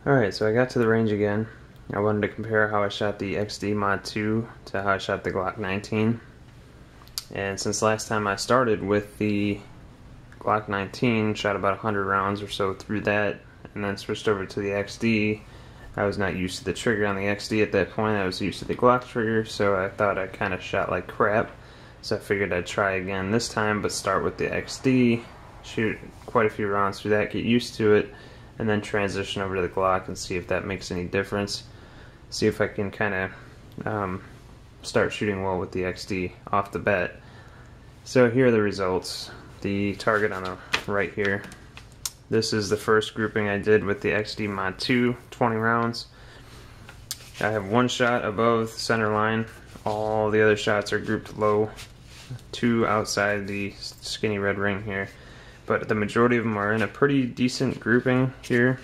Alright, so I got to the range again. I wanted to compare how I shot the XD Mod 2 to how I shot the Glock 19. And since last time I started with the Glock 19, shot about 100 rounds or so through that, and then switched over to the XD. I was not used to the trigger on the XD at that point. I was used to the Glock trigger, so I thought I kind of shot like crap. So I figured I'd try again this time, but start with the XD, shoot quite a few rounds through that, get used to it, and then transition over to the Glock and see if that makes any difference. See if I can kind of start shooting well with the XD off the bat. So here are the results. The target on the right here. This is the first grouping I did with the XD Mod 2, 20 rounds. I have one shot above the center line. All the other shots are grouped low, 2 outside the skinny red ring here. But the majority of them are in a pretty decent grouping here.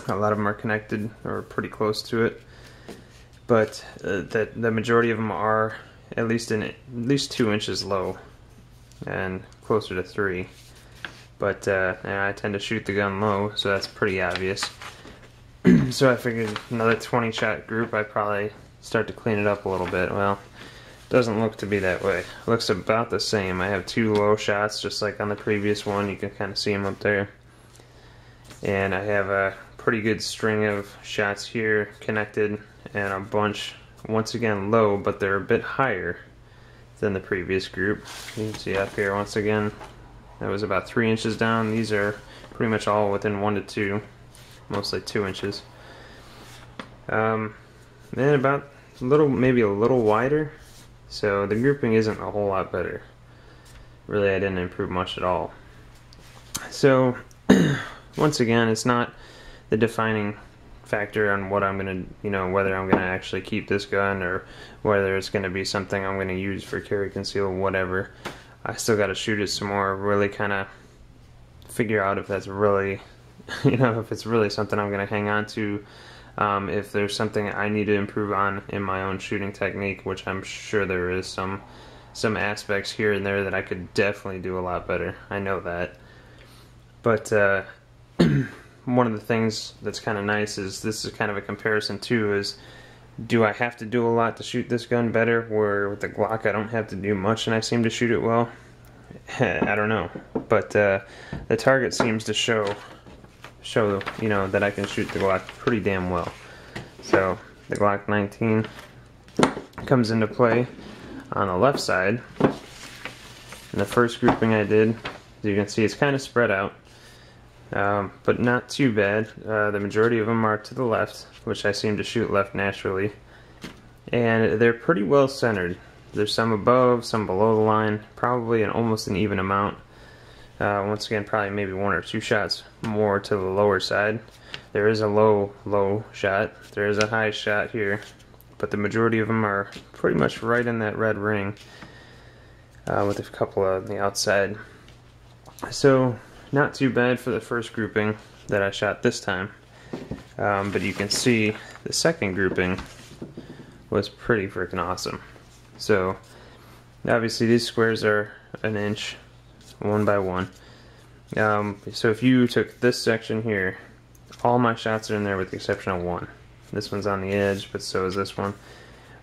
A lot of them are connected or pretty close to it. But the majority of them are at least 2 inches low and closer to 3. But I tend to shoot the gun low, so that's pretty obvious. So I figured another 20 shot group, I'd probably start to clean it up a little bit. Well, doesn't look to be that way. It looks about the same. I have 2 low shots just like on the previous one. You can kind of see them up there. And I have a pretty good string of shots here connected and a bunch once again low, but they're a bit higher than the previous group. You can see up here once again that was about 3 inches down. These are pretty much all within 1 to 2, mostly 2 inches. Then about maybe a little wider. So the grouping isn't a whole lot better. Really, I didn't improve much at all. So once again, it's not the defining factor on what I'm gonna, whether I'm gonna actually keep this gun or whether it's gonna be something I'm gonna use for carry, conceal, whatever. I still gotta shoot it some more, really kind of figure out if that's really, if it's really something I'm gonna hang on to. If there's something I need to improve on in my own shooting technique, which I'm sure there is some aspects here and there that I could definitely do a lot better. I know that. But one of the things that's kind of nice is this is kind of a comparison too, is do I have to do a lot to shoot this gun better, where with the Glock I don't have to do much and I seem to shoot it well? I don't know. But the target seems to show that I can shoot the Glock pretty damn well. So the Glock 19 comes into play on the left side. And the first grouping I did, as you can see, it's kind of spread out, but not too bad. The majority of them are to the left, which I seem to shoot left naturally. And they're pretty well centered. There's some above, some below the line, probably almost an even amount. Once again, probably maybe 1 or 2 shots more to the lower side. There is a low shot. There is a high shot here, but the majority of them are pretty much right in that red ring, with a couple on the outside. So not too bad for the first grouping that I shot this time. But you can see the second grouping was pretty freaking awesome. So obviously these squares are an inch, 1 by 1. So if you took this section here, all my shots are in there with the exception of 1. This one's on the edge, but so is this one.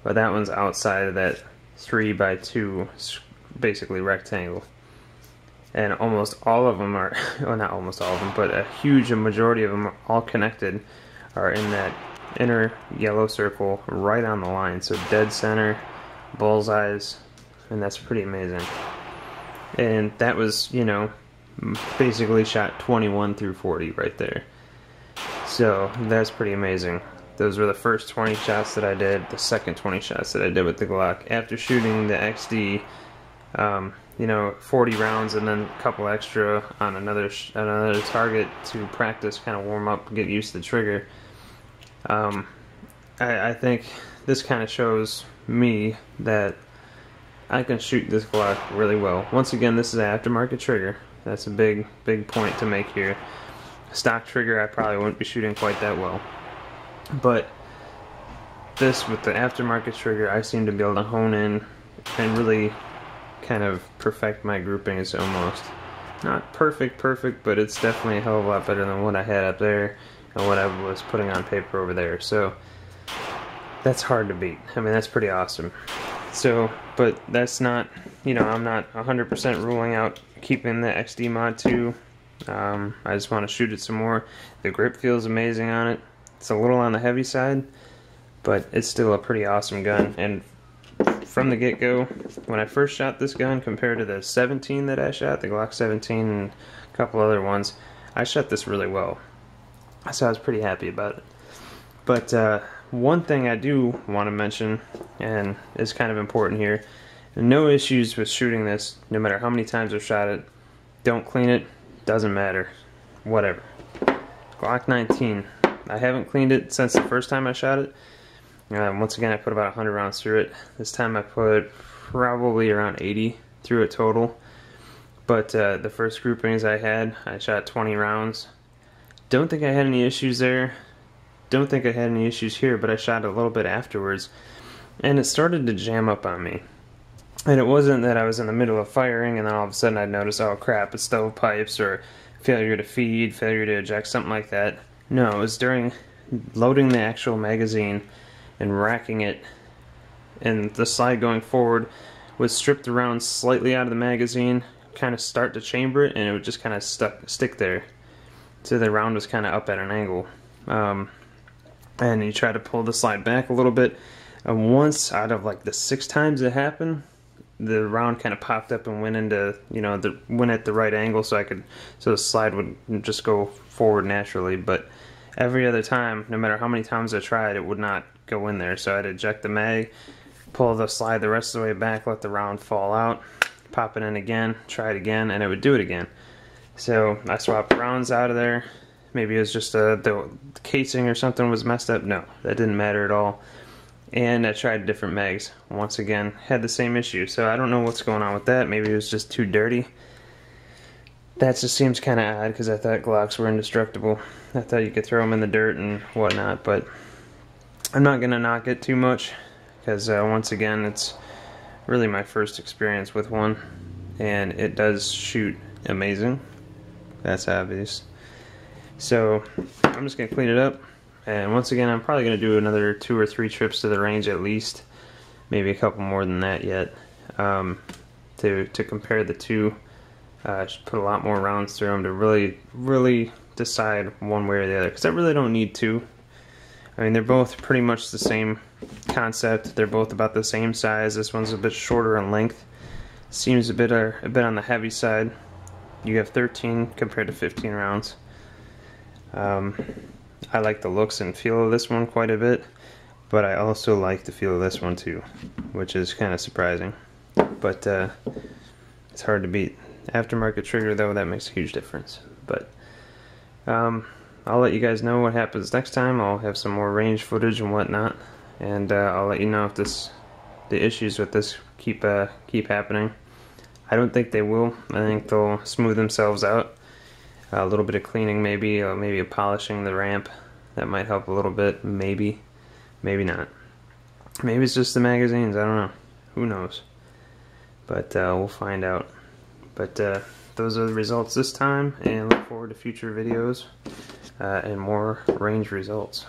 But that one's outside of that 3 by 2, basically rectangle. And almost all of them are, well, not almost all of them, but a huge majority of them are all connected, are in that inner yellow circle right on the line. So dead center, bullseyes, and that's pretty amazing. And that was, basically shot 21 through 40 right there. So that's pretty amazing. Those were the first 20 shots that I did, the second 20 shots that I did with the Glock. After shooting the XD, 40 rounds and then a couple extra on another target to practice, kind of warm up, get used to the trigger. I think this kind of shows me that I can shoot this Glock really well. Once again, this is an aftermarket trigger. That's a big point to make here. Stock trigger, I probably wouldn't be shooting quite that well. But this, with the aftermarket trigger, I seem to be able to hone in and really kind of perfect my groupings almost. Not perfect, but it's definitely a hell of a lot better than what I had up there. and what I was putting on paper over there. So that's hard to beat. I mean, that's pretty awesome. So, but that's not, you know, I'm not 100% ruling out keeping the XD Mod 2. I just want to shoot it some more. The grip feels amazing on it. It's a little on the heavy side, but it's still a pretty awesome gun. And from the get-go, when I first shot this gun compared to the 17 that I shot, the Glock 17 and a couple other ones, I shot this really well. So I was pretty happy about it. But one thing I do want to mention, and is kind of important here, no issues with shooting this, no matter how many times I've shot it. Don't clean it, doesn't matter, whatever. Glock 19, I haven't cleaned it since the first time I shot it. Once again, I put about 100 rounds through it. This time I put probably around 80 through it total. But the first groupings I shot 20 rounds. Don't think I had any issues there. Don't think I had any issues here, but I shot a little bit afterwards, and it started to jam up on me. And it wasn't that I was in the middle of firing and then all of a sudden I'd notice, oh crap, it's stovepipes or failure to feed, failure to eject, something like that. No, it was during loading the actual magazine and racking it, and the slide going forward would strip the round slightly out of the magazine, kind of start to chamber it, and it would just kind of stick there. So the round was kind of up at an angle. And you try to pull the slide back a little bit, and once out of like the 6 times it happened, the round kind of popped up and went into, you know, went at the right angle, so the slide would just go forward naturally. But every other time, no matter how many times I tried, it would not go in there. So I'd eject the mag, pull the slide the rest of the way back, let the round fall out, pop it in again, try it again, and it would do it again. So I swapped rounds out of there. Maybe it was just the casing or something was messed up. No, that didn't matter at all. And I tried different mags. Once again, had the same issue. So I don't know what's going on with that. Maybe it was just too dirty. That just seems kind of odd because I thought Glocks were indestructible. I thought you could throw them in the dirt and whatnot. But I'm not going to knock it too much because once again, it's really my first experience with one. And it does shoot amazing. That's obvious. So I'm just going to clean it up, and once again I'm probably going to do another 2 or 3 trips to the range at least, maybe a couple more than that yet, to compare the two. I should put a lot more rounds through them to really decide one way or the other, because I really don't need to. I mean, they're both pretty much the same concept. They're both about the same size. This one's a bit shorter in length. Seems a bit on the heavy side. You have 13 compared to 15 rounds. I like the looks and feel of this one quite a bit, but I also like the feel of this one too, which is kind of surprising. But it's hard to beat. Aftermarket trigger though, that makes a huge difference. But I'll let you guys know what happens next time. I'll have some more range footage and whatnot, and I'll let you know if the issues with this keep happening. I don't think they will. I think they'll smooth themselves out. A little bit of cleaning, maybe a polishing the ramp, that might help a little bit. Maybe not. Maybe it's just the magazines. I don't know. Who knows? But we'll find out. But those are the results this time, and look forward to future videos and more range results.